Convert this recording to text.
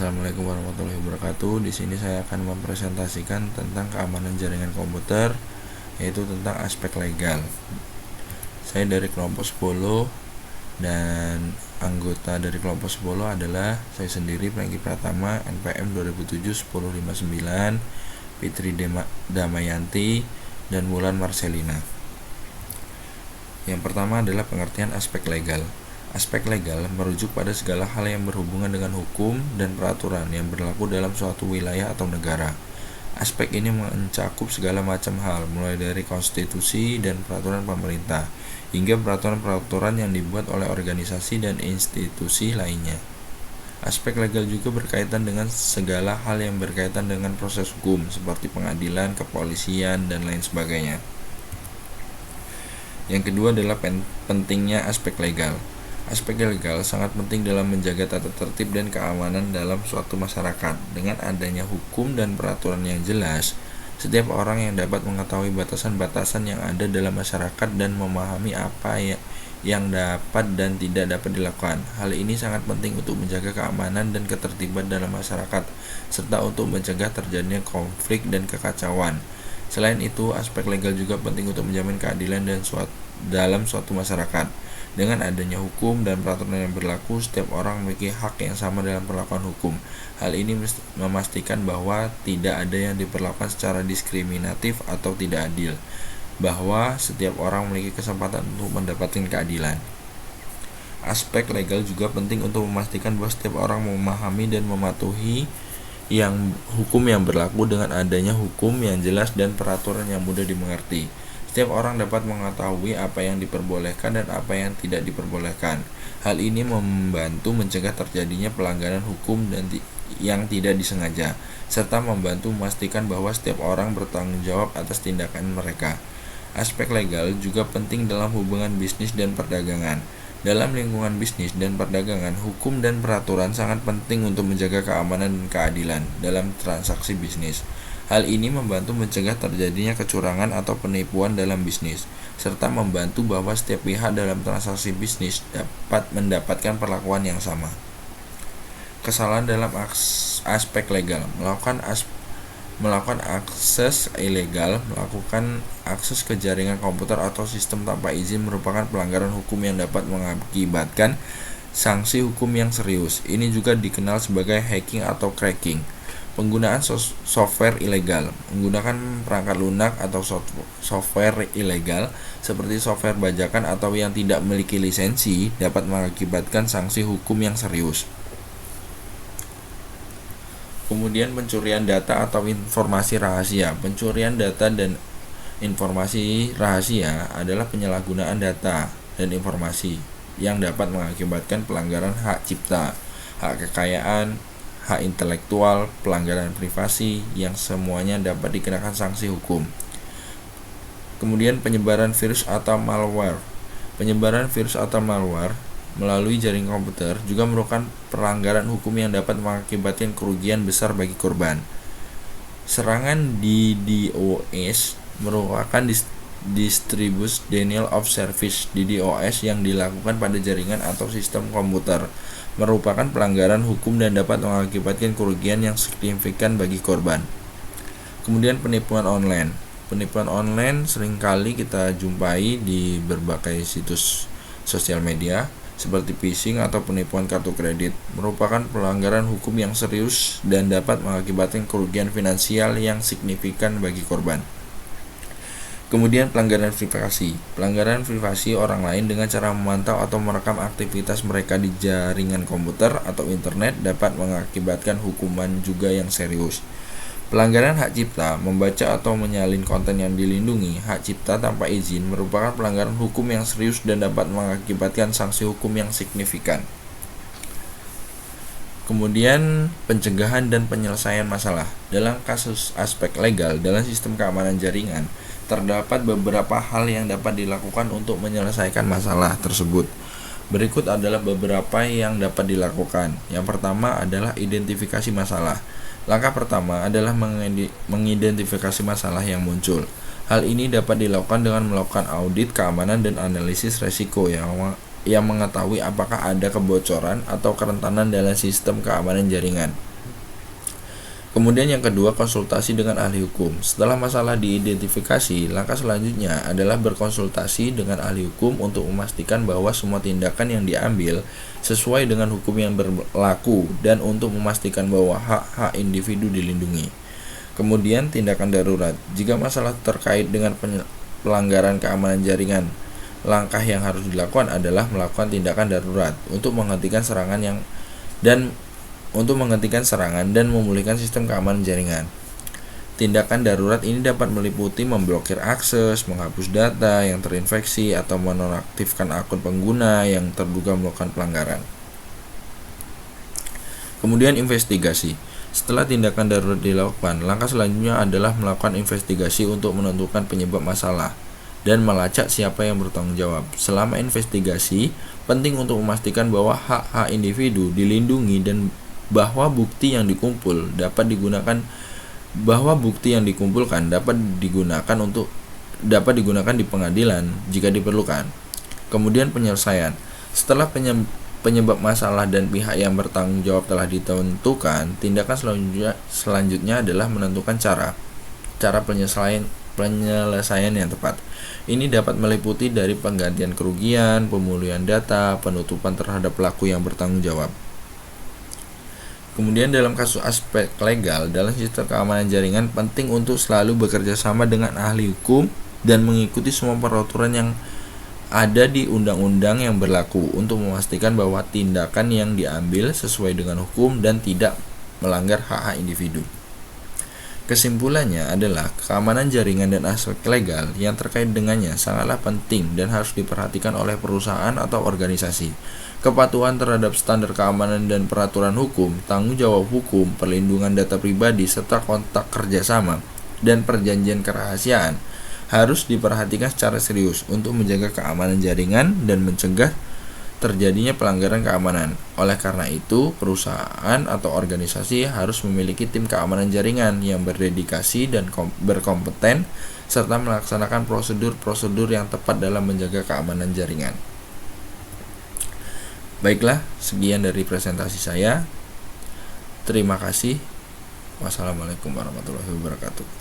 Assalamualaikum warahmatullahi wabarakatuh. Di sini saya akan mempresentasikan tentang keamanan jaringan komputer, yaitu tentang aspek legal. Saya dari kelompok 10 dan anggota dari kelompok 10 adalah saya sendiri, Franky Pratama, NPM 2007-1059, Fitri Damayanti, dan Wulan Marcelina. Yang pertama adalah pengertian aspek legal. Aspek legal merujuk pada segala hal yang berhubungan dengan hukum dan peraturan yang berlaku dalam suatu wilayah atau negara. Aspek ini mencakup segala macam hal, mulai dari konstitusi dan peraturan pemerintah, hingga peraturan-peraturan yang dibuat oleh organisasi dan institusi lainnya. Aspek legal juga berkaitan dengan segala hal yang berkaitan dengan proses hukum, seperti pengadilan, kepolisian, dan lain sebagainya. Yang kedua adalah pentingnya aspek legal. Aspek legal sangat penting dalam menjaga tata tertib dan keamanan dalam suatu masyarakat. Dengan adanya hukum dan peraturan yang jelas, setiap orang yang dapat mengetahui batasan-batasan yang ada dalam masyarakat dan memahami apa yang dapat dan tidak dapat dilakukan. Hal ini sangat penting untuk menjaga keamanan dan ketertiban dalam masyarakat, serta untuk mencegah terjadinya konflik dan kekacauan. Selain itu, aspek legal juga penting untuk menjamin keadilan dalam suatu masyarakat. Dengan adanya hukum dan peraturan yang berlaku, setiap orang memiliki hak yang sama dalam perlakuan hukum. Hal ini memastikan bahwa tidak ada yang diperlakukan secara diskriminatif atau tidak adil, bahwa setiap orang memiliki kesempatan untuk mendapatkan keadilan. Aspek legal juga penting untuk memastikan bahwa setiap orang memahami dan mematuhi hukum yang berlaku dengan adanya hukum yang jelas dan peraturan yang mudah dimengerti. Setiap orang dapat mengetahui apa yang diperbolehkan dan apa yang tidak diperbolehkan. Hal ini membantu mencegah terjadinya pelanggaran hukum yang tidak disengaja, serta membantu memastikan bahwa setiap orang bertanggung jawab atas tindakan mereka. Aspek legal juga penting dalam hubungan bisnis dan perdagangan. Dalam lingkungan bisnis dan perdagangan, hukum dan peraturan sangat penting untuk menjaga keamanan dan keadilan dalam transaksi bisnis. Hal ini membantu mencegah terjadinya kecurangan atau penipuan dalam bisnis, serta membantu bahwa setiap pihak dalam transaksi bisnis dapat mendapatkan perlakuan yang sama. Kesalahan dalam aspek legal: melakukan akses ilegal, melakukan akses ke jaringan komputer atau sistem tanpa izin merupakan pelanggaran hukum yang dapat mengakibatkan sanksi hukum yang serius. Ini juga dikenal sebagai hacking atau cracking. Penggunaan software ilegal: menggunakan perangkat lunak atau software ilegal seperti software bajakan atau yang tidak memiliki lisensi dapat mengakibatkan sanksi hukum yang serius. Kemudian pencurian data atau informasi rahasia. Pencurian data dan informasi rahasia adalah penyalahgunaan data dan informasi yang dapat mengakibatkan pelanggaran hak cipta, hak kekayaan, hak intelektual, pelanggaran privasi yang semuanya dapat dikenakan sanksi hukum. Kemudian penyebaran virus atau malware. Penyebaran virus atau malware melalui jaringan komputer juga merupakan pelanggaran hukum yang dapat mengakibatkan kerugian besar bagi korban. Serangan DDoS merupakan Distributed Denial of Service (DDoS) yang dilakukan pada jaringan atau sistem komputer, merupakan pelanggaran hukum dan dapat mengakibatkan kerugian yang signifikan bagi korban. Kemudian penipuan online. Penipuan online seringkali kita jumpai di berbagai situs sosial media seperti phishing atau penipuan kartu kredit, merupakan pelanggaran hukum yang serius dan dapat mengakibatkan kerugian finansial yang signifikan bagi korban. Kemudian pelanggaran privasi. Pelanggaran privasi orang lain dengan cara memantau atau merekam aktivitas mereka di jaringan komputer atau internet dapat mengakibatkan hukuman juga yang serius. Pelanggaran hak cipta, membaca atau menyalin konten yang dilindungi hak cipta tanpa izin merupakan pelanggaran hukum yang serius dan dapat mengakibatkan sanksi hukum yang signifikan. Kemudian pencegahan dan penyelesaian masalah. Dalam kasus aspek legal dalam sistem keamanan jaringan, terdapat beberapa hal yang dapat dilakukan untuk menyelesaikan masalah tersebut. Berikut adalah beberapa yang dapat dilakukan. Yang pertama adalah identifikasi masalah. Langkah pertama adalah mengidentifikasi masalah yang muncul. Hal ini dapat dilakukan dengan melakukan audit keamanan dan analisis resiko yang mengetahui apakah ada kebocoran atau kerentanan dalam sistem keamanan jaringan. Kemudian yang kedua, konsultasi dengan ahli hukum. Setelah masalah diidentifikasi, langkah selanjutnya adalah berkonsultasi dengan ahli hukum untuk memastikan bahwa semua tindakan yang diambil sesuai dengan hukum yang berlaku dan untuk memastikan bahwa hak-hak individu dilindungi. Kemudian tindakan darurat. Jika masalah terkait dengan pelanggaran keamanan jaringan, langkah yang harus dilakukan adalah melakukan tindakan darurat untuk menghentikan serangan dan memulihkan sistem keamanan jaringan. Tindakan darurat ini dapat meliputi memblokir akses, menghapus data yang terinfeksi, atau menonaktifkan akun pengguna yang terduga melakukan pelanggaran. Kemudian investigasi. Setelah tindakan darurat dilakukan, langkah selanjutnya adalah melakukan investigasi untuk menentukan penyebab masalah dan melacak siapa yang bertanggung jawab. Selama investigasi, penting untuk memastikan bahwa hak-hak individu dilindungi dan bahwa bukti yang dikumpulkan dapat digunakan di pengadilan jika diperlukan. Kemudian penyelesaian. Setelah penyebab masalah dan pihak yang bertanggung jawab telah ditentukan, tindakan selanjutnya adalah menentukan cara penyelesaian yang tepat. Ini dapat meliputi dari penggantian kerugian, pemulihan data, penutupan terhadap pelaku yang bertanggung jawab. Kemudian dalam kasus aspek legal, dalam sistem keamanan jaringan penting untuk selalu bekerja sama dengan ahli hukum dan mengikuti semua peraturan yang ada di undang-undang yang berlaku untuk memastikan bahwa tindakan yang diambil sesuai dengan hukum dan tidak melanggar hak-hak individu. Kesimpulannya adalah keamanan jaringan dan aspek legal yang terkait dengannya sangatlah penting dan harus diperhatikan oleh perusahaan atau organisasi. Kepatuhan terhadap standar keamanan dan peraturan hukum, tanggung jawab hukum, perlindungan data pribadi, serta kontak kerjasama dan perjanjian kerahasiaan harus diperhatikan secara serius untuk menjaga keamanan jaringan dan mencegah terjadinya pelanggaran keamanan. Oleh karena itu, perusahaan atau organisasi harus memiliki tim keamanan jaringan yang berdedikasi dan berkompeten serta melaksanakan prosedur-prosedur yang tepat dalam menjaga keamanan jaringan. Baiklah, sekian dari presentasi saya. Terima kasih. Wassalamualaikum warahmatullahi wabarakatuh.